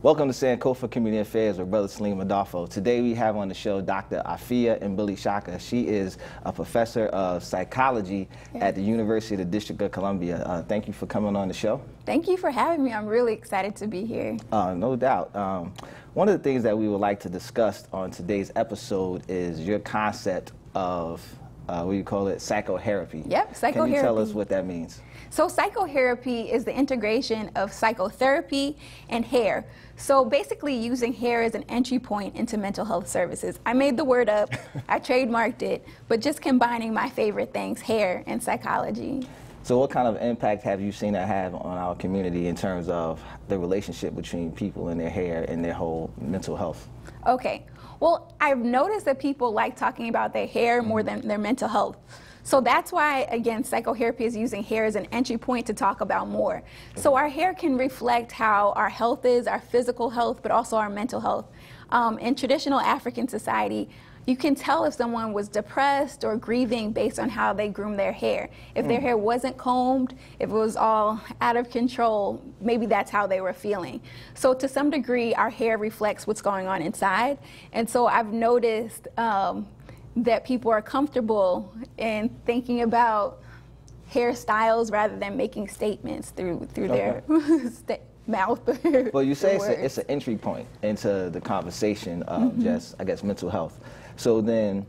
Welcome to Sankofa Community Affairs with Brother Salim Adolfo. Today we have on the show Dr. Afiya Mbilishaka. She is a professor of psychology at the University of the District of Columbia. Thank you for coming on the show. Thank you for having me. I'm really excited to be here. No doubt. One of the things that we would like to discuss on today's episode is your concept of, what do you call it, psychotherapy. Yep, psychotherapy. Can you tell us what that means? So psychotherapy is the integration of psychotherapy and hair. So basically using hair as an entry point into mental health services. I made the word up, I trademarked it, but just combining my favorite things, hair and psychology. So what kind of impact have you seen that have on our community in terms of the relationship between people and their hair and their whole mental health? Okay, well, I've noticed that people like talking about their hair more than their mental health. So that's why, again, psychotherapy is using hair as an entry point to talk about more. So our hair can reflect how our health is, our physical health, but also our mental health. In traditional African society, you can tell if someone was depressed or grieving based on how they groom their hair. If their hair wasn't combed, if it was all out of control, maybe that's how they were feeling. So to some degree, our hair reflects what's going on inside. And so I've noticed that people are comfortable in thinking about hairstyles rather than making statements through their mouth. Well, you say it's an entry point into the conversation of just, I guess, mental health. So then,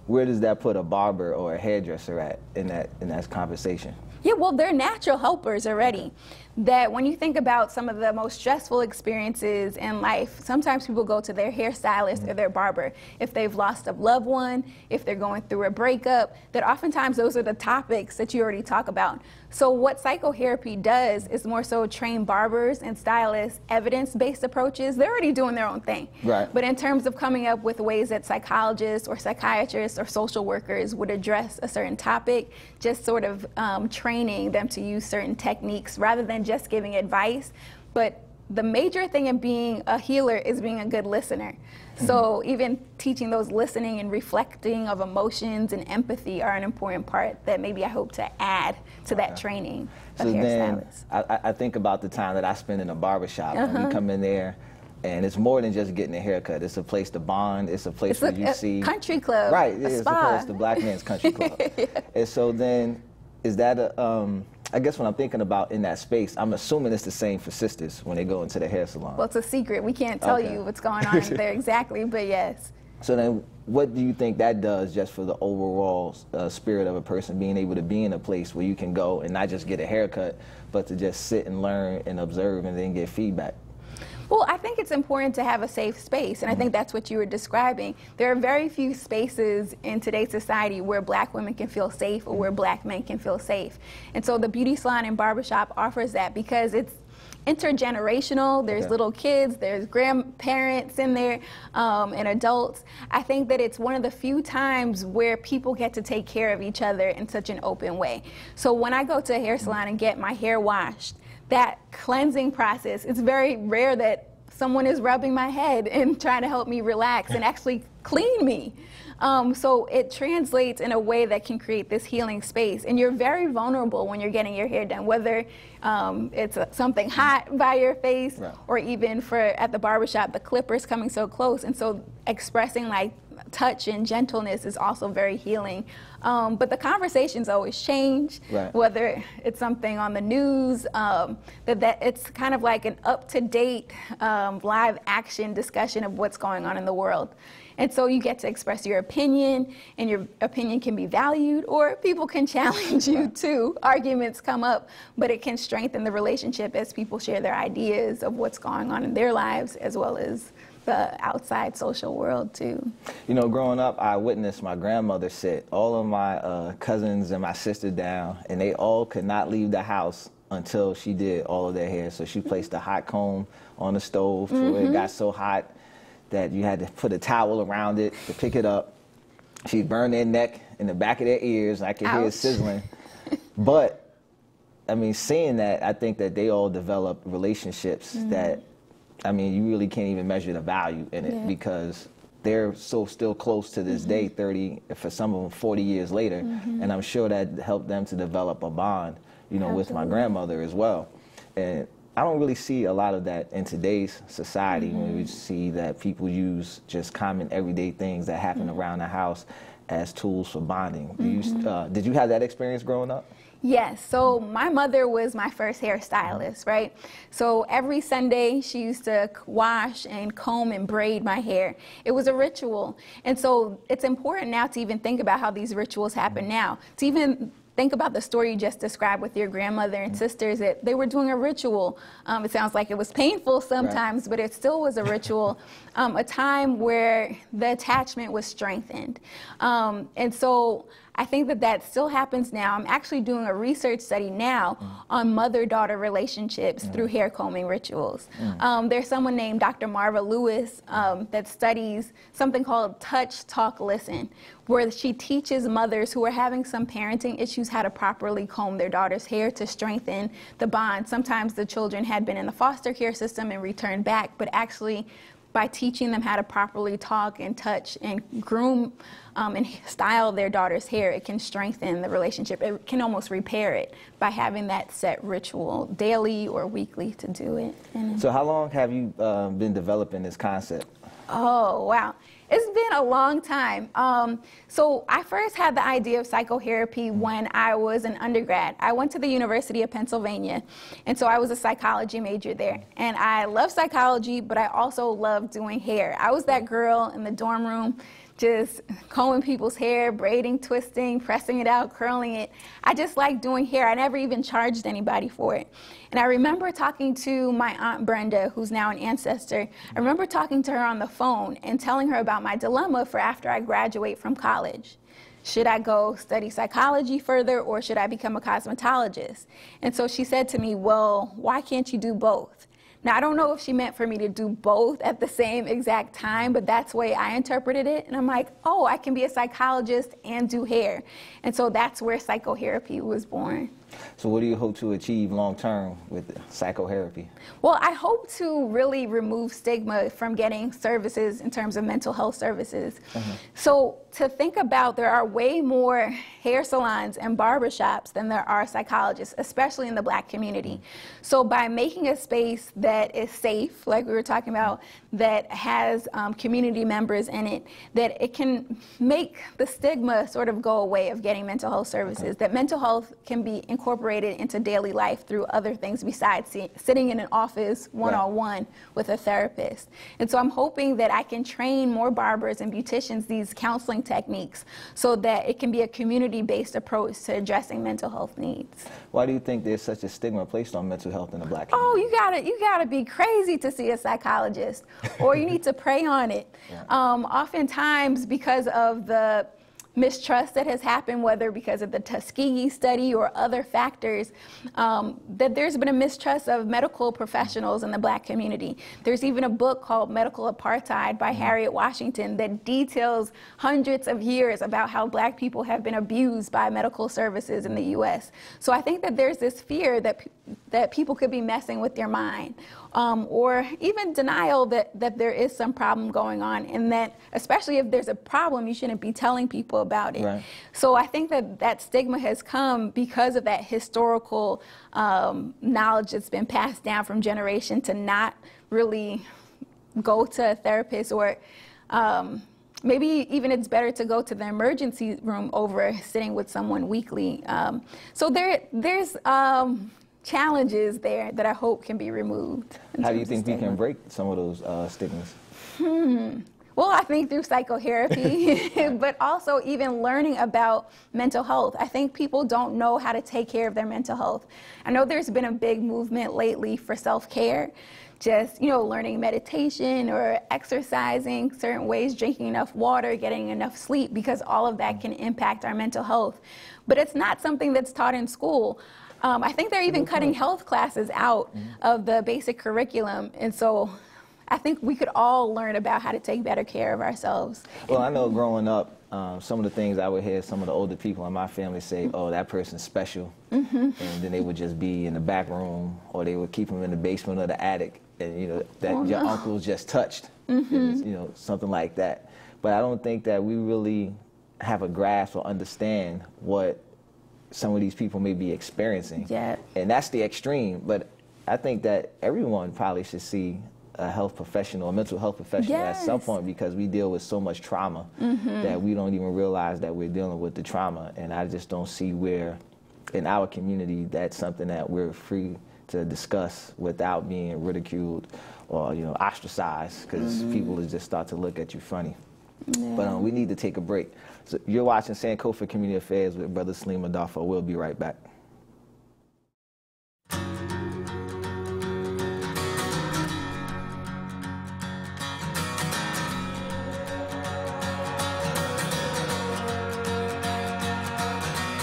where does that put a barber or a hairdresser at in that conversation? Yeah, well, they're natural helpers already. That when you think about some of the most stressful experiences in life, sometimes people go to their hairstylist or their barber. If they've lost a loved one, if they're going through a breakup, that oftentimes those are the topics that you already talk about. So what psychotherapy does is more so train barbers and stylists evidence-based approaches. They're already doing their own thing. Right. But in terms of coming up with ways that psychologists or psychiatrists or social workers would address a certain topic, just sort of training them to use certain techniques rather than just giving advice. But the major thing in being a healer is being a good listener. So even teaching those listening and reflecting of emotions and empathy are an important part that maybe I hope to add to that training of hairstylists. I think about the time that I spend in a barbershop and we come in there and it's more than just getting a haircut. It's a place to bond. It's a place where you see country club. Right, a it's spa. a place, the black man's country club. And so then, is that a, I guess when I'm thinking about in that space, I'm assuming it's the same for sisters when they go into the hair salon. Well, it's a secret. We can't tell you what's going on there exactly, but yes. So then what do you think that does just for the overall spirit of a person being able to be in a place where you can go and not just get a haircut, but to just sit and learn and observe and then get feedback? Well, I think it's important to have a safe space, and I think that's what you were describing. There are very few spaces in today's society where black women can feel safe or where black men can feel safe. And so the beauty salon and barbershop offers that because it's intergenerational. There's little kids, there's grandparents in there, and adults. I think that it's one of the few times where people get to take care of each other in such an open way. So when I go to a hair salon and get my hair washed, that cleansing process, it's very rare that someone is rubbing my head and trying to help me relax and actually clean me. So it translates in a way that can create this healing space. And you're very vulnerable when you're getting your hair done, whether it's something hot by your face or even at the barbershop, the clippers coming so close. And so expressing like touch and gentleness is also very healing. But the conversations always change, whether it's something on the news, that it's kind of like an up-to-date live action discussion of what's going on in the world. And so you get to express your opinion, and your opinion can be valued, or people can challenge you too. Arguments come up, but it can strengthen the relationship as people share their ideas of what's going on in their lives, as well as the outside social world too. You know, growing up, I witnessed my grandmother sit all of my cousins and my sister down, and they all could not leave the house until she did all of their hair. So she placed a hot comb on the stove to where it got so hot that you had to put a towel around it to pick it up. She'd burn their neck and the back of their ears, and I could hear it sizzling. But, I mean, seeing that, I think that they all developed relationships that, I mean, you really can't even measure the value in it because they're so still close to this day, 30, for some of them 40 years later. And I'm sure that helped them to develop a bond, you know, with my grandmother as well. And I don't really see a lot of that in today's society when we see that people use just common everyday things that happen around the house as tools for bonding. Did you have that experience growing up? Yes, so my mother was my first hairstylist, right? So every Sunday she used to wash and comb and braid my hair. It was a ritual. And so it's important now to even think about how these rituals happen now. To even think about the story you just described with your grandmother and sisters, that they were doing a ritual. It sounds like it was painful sometimes, but it still was a ritual, a time where the attachment was strengthened. And so I think that that still happens now. I'm actually doing a research study now on mother-daughter relationships through hair combing rituals. There's someone named Dr. Marva Lewis that studies something called touch, talk, listen, where she teaches mothers who are having some parenting issues how to properly comb their daughter's hair to strengthen the bond. Sometimes the children had been in the foster care system and returned back, but actually by teaching them how to properly talk and touch and groom and style their daughter's hair, it can strengthen the relationship. It can almost repair it by having that set ritual daily or weekly to do it. So how long have you been developing this concept? Oh, wow. It's been a long time. So I first had the idea of psychotherapy when I was an undergrad. I went to the University of Pennsylvania, and so I was a psychology major there. And I love psychology, but I also love doing hair. I was that girl in the dorm room just combing people's hair, braiding, twisting, pressing it out, curling it. I just like doing hair. I never even charged anybody for it. And I remember talking to my Aunt Brenda, who's now an ancestor. I remember talking to her on the phone and telling her about my dilemma for after I graduate from college. Should I go study psychology further, or should I become a cosmetologist? And so she said to me, well, why can't you do both? Now, I don't know if she meant for me to do both at the same exact time, but that's the way I interpreted it. And I'm like, oh, I can be a psychologist and do hair. And so that's where psychotherapy was born. So what do you hope to achieve long term with psychotherapy? Well, I hope to really remove stigma from getting services in terms of mental health services. So to think about, there are way more hair salons and barbershops than there are psychologists, especially in the Black community. So by making a space that is safe, like we were talking about, that has community members in it, that it can make the stigma sort of go away of getting mental health services, that mental health can be incorporated into daily life through other things besides sitting in an office one-on-one with a therapist. And so I'm hoping that I can train more barbers and beauticians these counseling techniques so that it can be a community-based approach to addressing mental health needs. Why do you think there's such a stigma placed on mental health in the Black community? Oh, you gotta be crazy to see a psychologist, or you need to pray on it. Oftentimes, because of the mistrust that has happened, whether because of the Tuskegee study or other factors, that there's been a mistrust of medical professionals in the Black community. There's even a book called Medical Apartheid by Harriet Washington that details hundreds of years about how Black people have been abused by medical services in the U.S. So I think that there's this fear that people could be messing with your mind, or even denial that there is some problem going on, and that especially if there's a problem, you shouldn't be telling people about it. Right. So I think that stigma has come because of that historical knowledge that's been passed down from generation to not really go to a therapist, or maybe even it's better to go to the emergency room over sitting with someone weekly. So there's challenges there that I hope can be removed. How do you think we can break some of those stigmas? Well, I think through psychotherapy, but also even learning about mental health. I think people don't know how to take care of their mental health. I know there's been a big movement lately for self-care, just, learning meditation or exercising certain ways, drinking enough water, getting enough sleep, because all of that can impact our mental health. But it's not something that's taught in school. I think they're even cutting health classes out of the basic curriculum. And so I think we could all learn about how to take better care of ourselves. Well, I know growing up, some of the things I would hear some of the older people in my family say, oh, that person's special. And then they would just be in the back room, or they would keep them in the basement or the attic, and your uncle's just touched, something like that. But I don't think that we really have a grasp or understand what some of these people may be experiencing. And that's the extreme. But I think that everyone probably should see a health professional, a mental health professional at some point, because we deal with so much trauma that we don't even realize that we're dealing with the trauma. And I just don't see where in our community that's something that we're free to discuss without being ridiculed or, you know, ostracized, because people will just start to look at you funny. Yeah. But we need to take a break. So you're watching Sankofa Community Affairs with Brother Stigma. We'll be right back.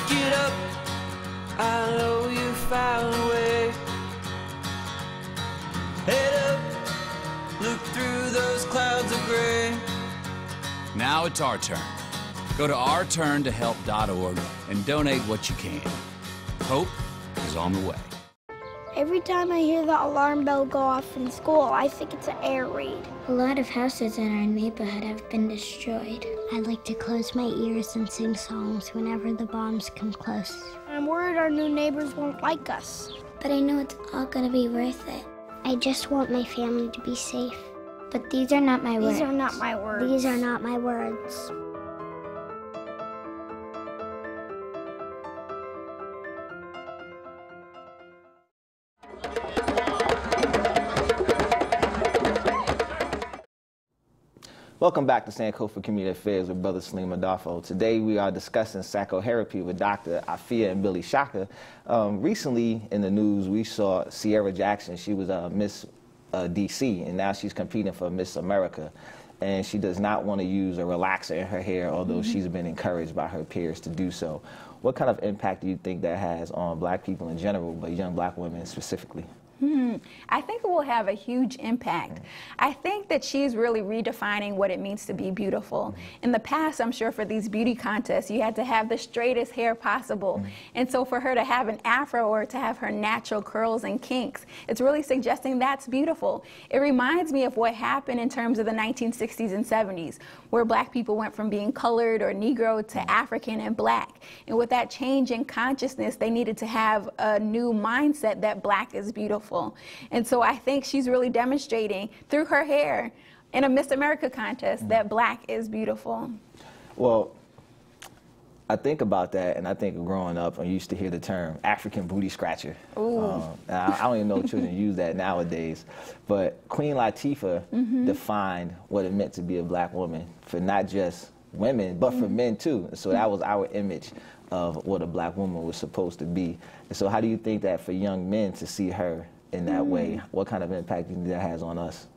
Get up, I know you found a way. Head up, look through those clouds of gray. Now it's our turn. Go to ourturntohelp.org and donate what you can. Hope is on the way. Every time I hear the alarm bell go off in school, I think it's an air raid. A lot of houses in our neighborhood have been destroyed. I like to close my ears and sing songs whenever the bombs come close. I'm worried our new neighbors won't like us. But I know it's all gonna be worth it. I just want my family to be safe. But these are not my words. These are not my words. These are not my words. Welcome back to Sankofa Community Affairs with Brother Stigma. Today we are discussing psychotherapy with Dr. Afiya Mbilishaka. Recently in the news we saw Sierra Jackson. She was Miss DC, and now she's competing for Miss America. And she does not want to use a relaxer in her hair, although she's been encouraged by her peers to do so. What kind of impact do you think that has on black people in general, but young black women specifically? I think it will have a huge impact. I think that she's really redefining what it means to be beautiful. In the past, I'm sure for these beauty contests, you had to have the straightest hair possible. And so for her to have an afro or to have her natural curls and kinks, it's really suggesting that's beautiful. It reminds me of what happened in terms of the 1960s and 70s, where black people went from being colored or Negro to African and black. And with that change in consciousness, they needed to have a new mindset that black is beautiful. And so I think she's really demonstrating through her hair in a Miss America contest that black is beautiful. Well, I think about that, and I think growing up, I used to hear the term African booty scratcher. I don't even know if children use that nowadays. But Queen Latifah defined what it meant to be a black woman for not just women, but for men too. So that was our image of what a black woman was supposed to be. And so how do you think that for young men to see her in that way, what kind of impact do you think that has on us?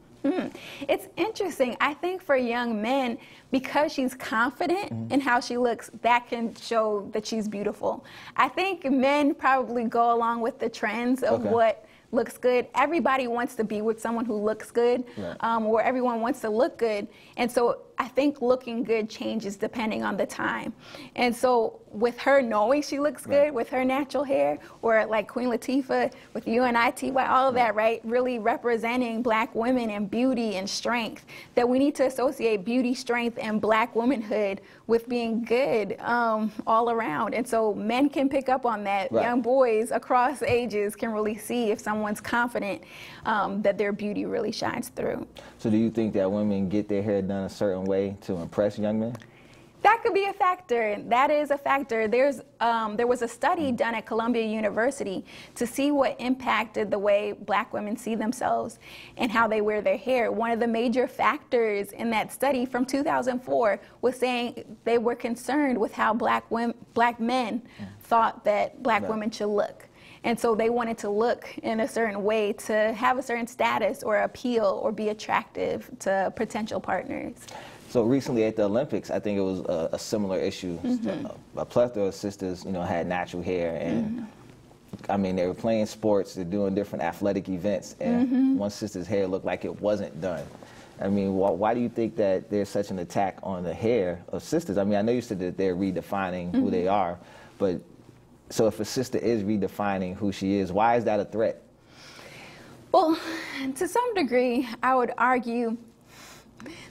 It's interesting. I think for young men, because she's confident in how she looks, that can show that she's beautiful. I think men probably go along with the trends of what looks good. Everybody wants to be with someone who looks good, or everyone wants to look good. And so I think looking good changes depending on the time. And so with her knowing she looks good with her natural hair, or like Queen Latifah with UNITY, all of that, right? Really representing black women and beauty and strength, that we need to associate beauty, strength, and black womanhood with being good all around. And so men can pick up on that. Young boys across ages can really see if someone's confident that their beauty really shines through. So do you think that women get their hair done a certain way to impress young men? That could be a factor. That is a factor. There was a study done at Columbia University to see what impacted the way black women see themselves and how they wear their hair. One of the major factors in that study from 2004 was saying they were concerned with how black men thought that black women should look. And so they wanted to look in a certain way to have a certain status or appeal or be attractive to potential partners. So recently at the Olympics, I think it was a similar issue. A plethora of sisters, had natural hair, and I mean, they were playing sports, they're doing different athletic events, and one sister's hair looked like it wasn't done. I mean, why do you think that there's such an attack on the hair of sisters? I mean, I know you said that they're redefining who they are, but so if a sister is redefining who she is, why is that a threat? Well, to some degree, I would argue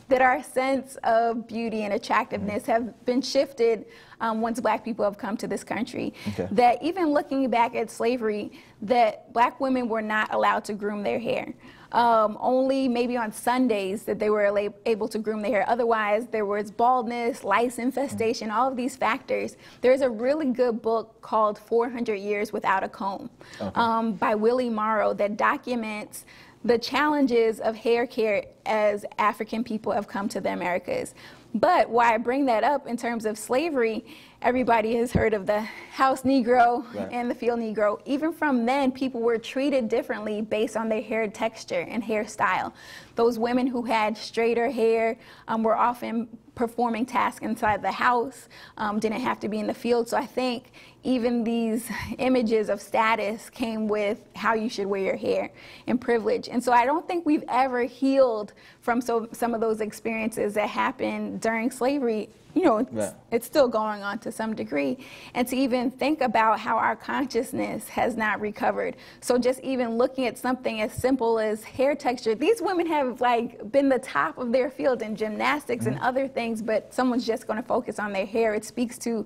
that our sense of beauty and attractiveness have been shifted once black people have come to this country. Okay. That even looking back at slavery, that black women were not allowed to groom their hair. Only maybe on Sundays that they were able to groom their hair. Otherwise, there was baldness, lice infestation, all of these factors. There's a really good book called 400 Years Without a Comb, okay, by Willie Morrow, that documents the challenges of hair care as African people have come to the Americas. But why I bring that up in terms of slavery, everybody has heard of the house Negro, right, and the field Negro. Even from then, people were treated differently based on their hair texture and hairstyle. Those women who had straighter hair were often performing tasks inside the house, didn't have to be in the field. So I think even these images of status came with how you should wear your hair and privilege. And so I don't think we've ever healed from some of those experiences that happened during slavery. You know, it's still going on to some degree. And to even think about how our consciousness has not recovered. So just even looking at something as simple as hair texture, these women have like been the top of their field in gymnastics and other things, but someone's just going to focus on their hair. It speaks to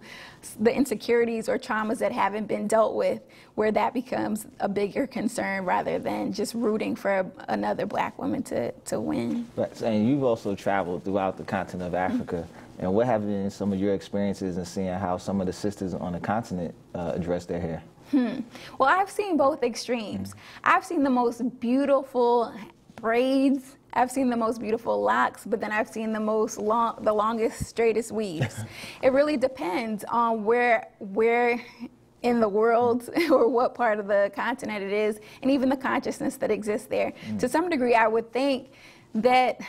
the insecurities or traumas that haven't been dealt with, where that becomes a bigger concern rather than just rooting for another black woman to win. Right. And you've also traveled throughout the continent of Africa. And what have been some of your experiences in seeing how some of the sisters on the continent address their hair? Well, I've seen both extremes. I've seen the most beautiful braids. I've seen the most beautiful locks, but then I've seen the longest, straightest weaves. It really depends on where in the world or what part of the continent it is, and even the consciousness that exists there. To some degree, I would think that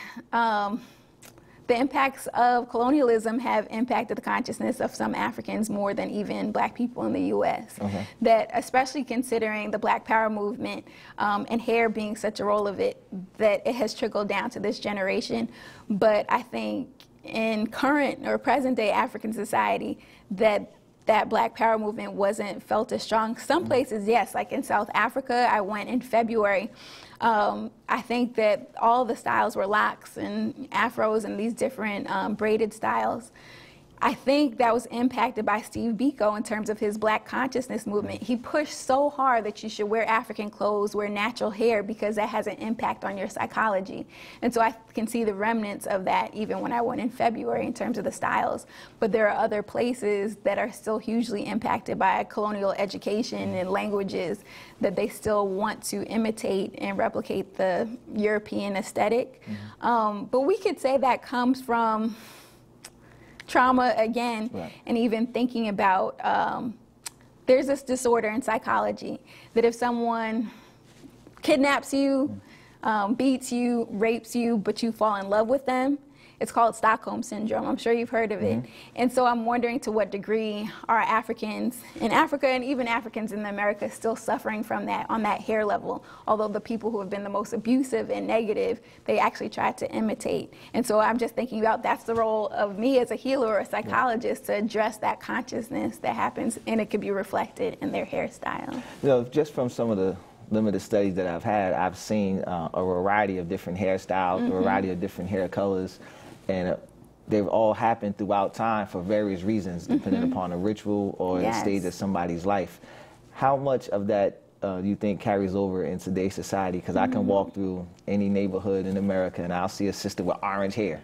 the impacts of colonialism have impacted the consciousness of some Africans more than even black people in the U.S. Okay. That, especially considering the Black Power movement and hair being such a role of it, that it has trickled down to this generation. But I think in current or present day African society, that Black Power movement wasn't felt as strong. Some places, yes, like in South Africa, I went in February. I think that all the styles were locks and afros and these different braided styles. I think that was impacted by Steve Biko in terms of his black consciousness movement. He pushed so hard that you should wear African clothes, wear natural hair, because that has an impact on your psychology. And so I can see the remnants of that even when I went in February in terms of the styles. But there are other places that are still hugely impacted by colonial education and languages that they still want to imitate and replicate the European aesthetic. But we could say that comes from trauma again, right, and even thinking about there's this disorder in psychology that if someone kidnaps you, beats you, rapes you, but you fall in love with them, it's called Stockholm Syndrome. I'm sure you've heard of it. And so I'm wondering to what degree are Africans in Africa and even Africans in America still suffering from that on that hair level, although the people who have been the most abusive and negative, they actually try to imitate. And so I'm just thinking about that's the role of me as a healer or a psychologist to address that consciousness that happens, and it could be reflected in their hairstyle. You know, just from some of the limited studies that I've had, I've seen a variety of different hairstyles, a variety of different hair colors. And they've all happened throughout time for various reasons, depending upon a ritual or the stage of somebody's life. How much of that do you think carries over in today's society? Because I can walk through any neighborhood in America and I'll see a sister with orange hair.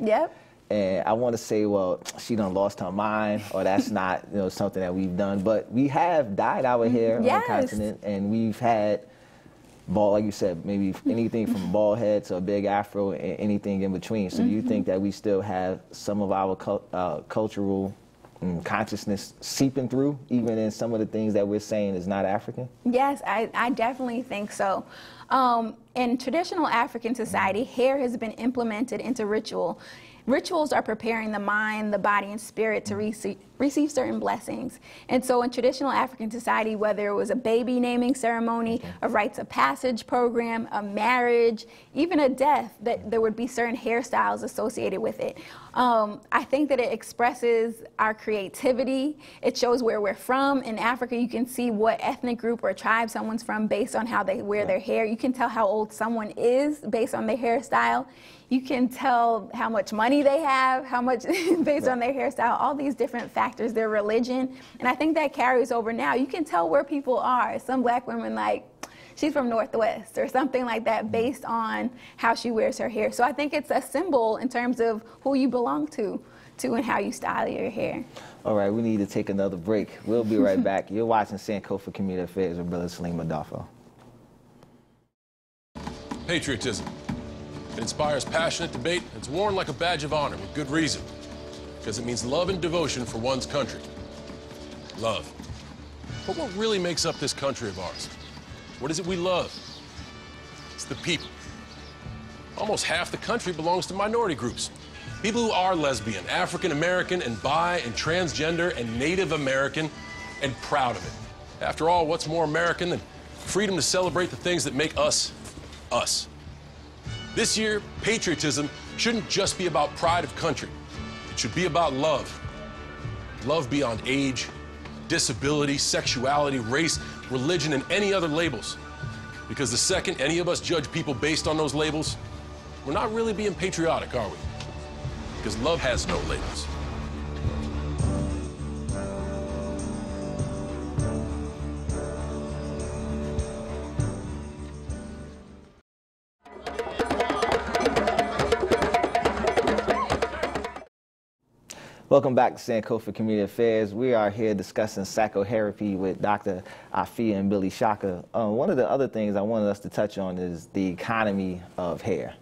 And I want to say, well, she done lost her mind, or that's not, you know, something that we've done. But we have dyed our hair on the continent, and we've had bald, like you said, maybe anything from a bald head to a big afro and anything in between. So do you think that we still have some of our cultural consciousness seeping through, even in some of the things that we're saying is not African? Yes, I definitely think so. In traditional African society, hair has been implemented into ritual. Rituals are preparing the mind, the body, and spirit to receive certain blessings. And so in traditional African society, whether it was a baby naming ceremony, a rites of passage program, a marriage, even a death, that there would be certain hairstyles associated with it. I think that it expresses our creativity. It shows where we're from. In Africa, you can see what ethnic group or tribe someone's from based on how they wear their hair. You can tell how old someone is based on their hairstyle. You can tell how much money they have, how much based on their hairstyle, all these different factors, their religion. And I think that carries over now. You can tell where people are. Some black women, like, she's from Northwest or something like that based on how she wears her hair. So I think it's a symbol in terms of who you belong to and how you style your hair. All right, we need to take another break. We'll be right back. You're watching Sankofa Community Affairs with Brother Salim Latifah. Patriotism. It inspires passionate debate. It's worn like a badge of honor with good reason, because it means love and devotion for one's country. Love. But what really makes up this country of ours? What is it we love? It's the people. Almost half the country belongs to minority groups. People who are lesbian, African American, and bi and transgender and Native American, and proud of it. After all, what's more American than freedom to celebrate the things that make us, us? This year, patriotism shouldn't just be about pride of country. It should be about love. Love beyond age, disability, sexuality, race, religion, and any other labels. Because the second any of us judge people based on those labels, we're not really being patriotic, are we? Because love has no labels. Welcome back to Sankofa Community Affairs. We are here discussing psychotherapy with Dr. Afiya Mbilishaka. One of the other things I wanted us to touch on is the economy of hair.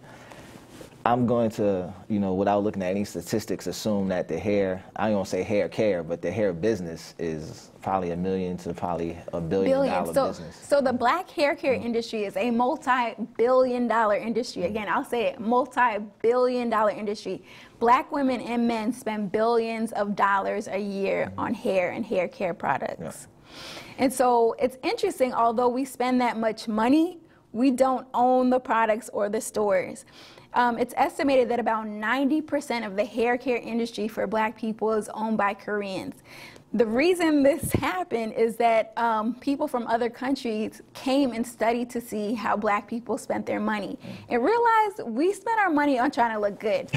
I'm going to, without looking at any statistics, assume that the hair, I don't want to say hair care, but the hair business is probably $1 million to probably $1 billion business. So the black hair care industry is a multi-billion-dollar industry. Again, I'll say it, multi-billion-dollar industry. Black women and men spend billions of dollars a year on hair and hair care products. And so it's interesting, although we spend that much money, we don't own the products or the stores. It's estimated that about 90% of the hair care industry for black people is owned by Koreans. The reason this happened is that people from other countries came and studied to see how black people spent their money and realized we spent our money on trying to look good.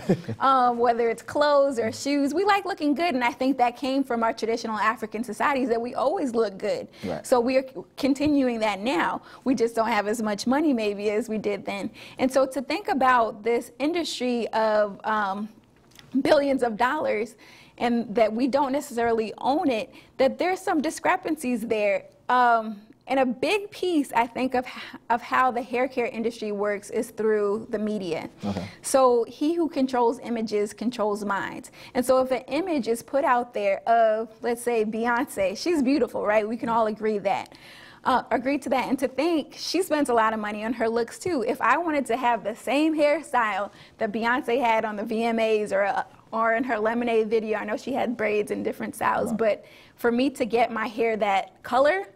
Whether it's clothes or shoes, we like looking good, and I think that came from our traditional African societies that we always look good. Right. So we're continuing that now. We just don't have as much money maybe as we did then. And so to think about this industry of billions of dollars, and that we don't necessarily own it, that there's some discrepancies there. And a big piece, I think, of how the hair care industry works is through the media. Okay. So he who controls images controls minds. And so if an image is put out there of, let's say, Beyonce, she's beautiful, right? We can all agree to that, and to think she spends a lot of money on her looks too. If I wanted to have the same hairstyle that Beyonce had on the VMAs or in her Lemonade video, I know she had braids in different styles, but for me to get my hair that color,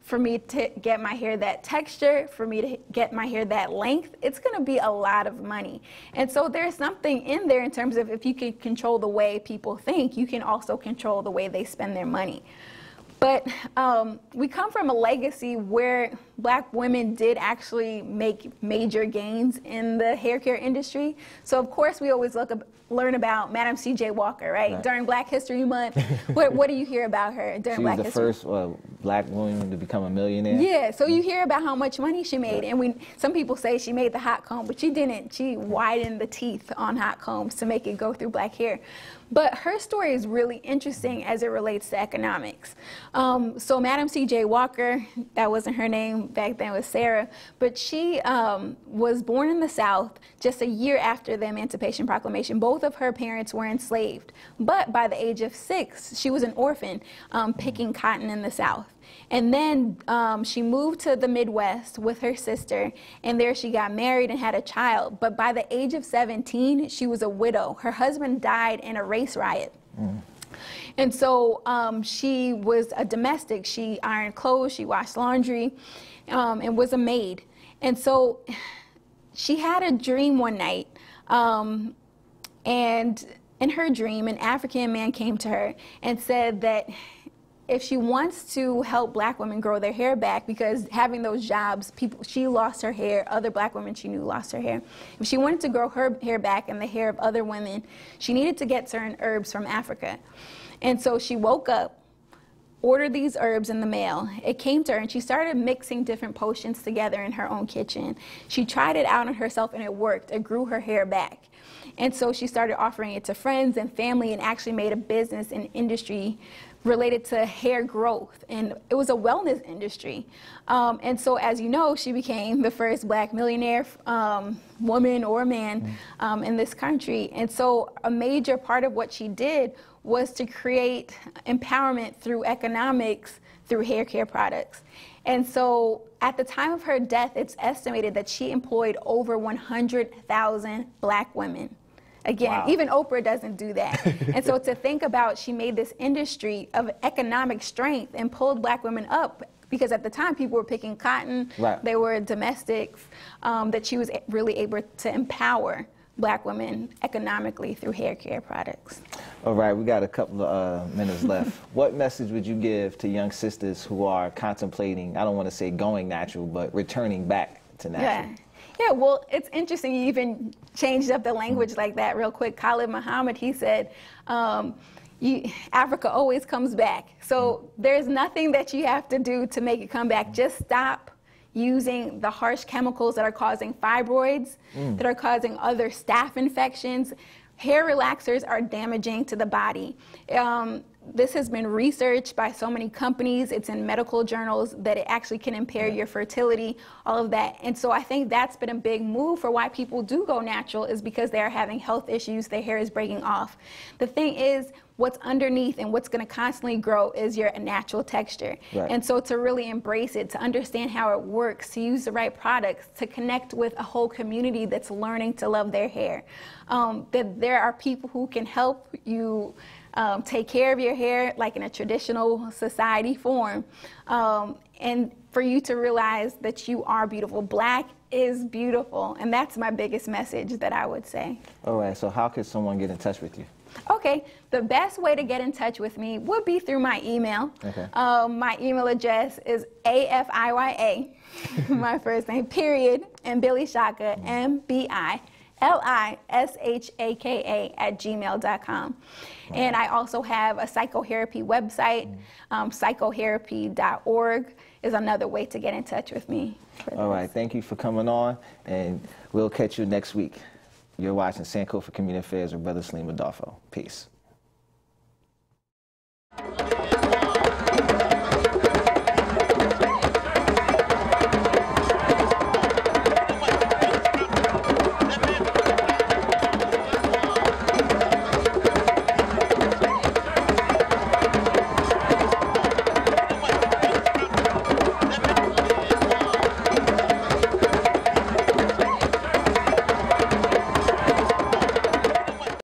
for me to get my hair that texture, for me to get my hair that length, it's gonna be a lot of money. And so there's something in there in terms of if you can control the way people think, you can also control the way they spend their money. But we come from a legacy where black women did actually make major gains in the hair care industry. So of course we always learn about Madam C.J. Walker, right? During Black History Month, what do you hear about her during Black History? She was the first black woman to become a millionaire. Yeah, so you hear about how much money she made, and some people say she made the hot comb, but she didn't. She widened the teeth on hot combs to make it go through black hair. But her story is really interesting as it relates to economics. So Madam C.J. Walker, that wasn't her name back then, it was Sarah, but she was born in the South just a year after the Emancipation Proclamation. Both of her parents were enslaved, but by the age of 6, she was an orphan picking cotton in the South. And then she moved to the Midwest with her sister, and there she got married and had a child. But by the age of 17, she was a widow. Her husband died in a race riot. And so she was a domestic. She ironed clothes, she washed laundry, and was a maid. And so she had a dream one night, and in her dream, an African man came to her and said that if she wants to help black women grow their hair back, because having those jobs, she lost her hair, other black women she knew lost her hair. If she wanted to grow her hair back and the hair of other women, she needed to get certain herbs from Africa. And so she woke up, ordered these herbs in the mail. It came to her and she started mixing different potions together in her own kitchen. She tried it out on herself and it worked. It grew her hair back. And so she started offering it to friends and family and actually made a business and industry related to hair growth, and it was a wellness industry. And so, as you know, she became the first black millionaire woman or man in this country. And so a major part of what she did was to create empowerment through economics through hair care products. And so at the time of her death, it's estimated that she employed over 100,000 black women. Again, wow. Even Oprah doesn't do that. And so to think about, she made this industry of economic strength and pulled black women up, because at the time people were picking cotton, right. They were domestics, that she was really able to empower black women economically through hair care products. All right, we got a couple of minutes left. What message would you give to young sisters who are contemplating, I don't want to say going natural, but returning back to natural? Yeah, well, it's interesting you even changed up the language like that real quick. Khalid Muhammad, he said, Africa always comes back. So there's nothing that you have to do to make it come back. Just stop using the harsh chemicals that are causing fibroids, that are causing other staph infections. Hair relaxers are damaging to the body. This has been researched by so many companies. It's in medical journals that it actually can impair your fertility, all of that. And so I think that's been a big move for why people do go natural, is because they are having health issues, their hair is breaking off. The thing is, what's underneath and what's going to constantly grow is your natural texture. Right. And so to really embrace it, to understand how it works, to use the right products, to connect with a whole community that's learning to love their hair, that there are people who can help you take care of your hair like in a traditional society form, and for you to realize that you are beautiful. Black is beautiful, and that's my biggest message that I would say. All right, so how can someone get in touch with you? Okay, the best way to get in touch with me would be through my email. Okay. My email address is AFIYA, my first name, period, Mbilishaka, MBILISHAKA @gmail.com. And I also have a psychotherapy website. Psychotherapy.org is another way to get in touch with me. All right, thank you for coming on, and we'll catch you next week. You're watching Sankofa Community Affairs with Brother Salim Adolfo. Peace.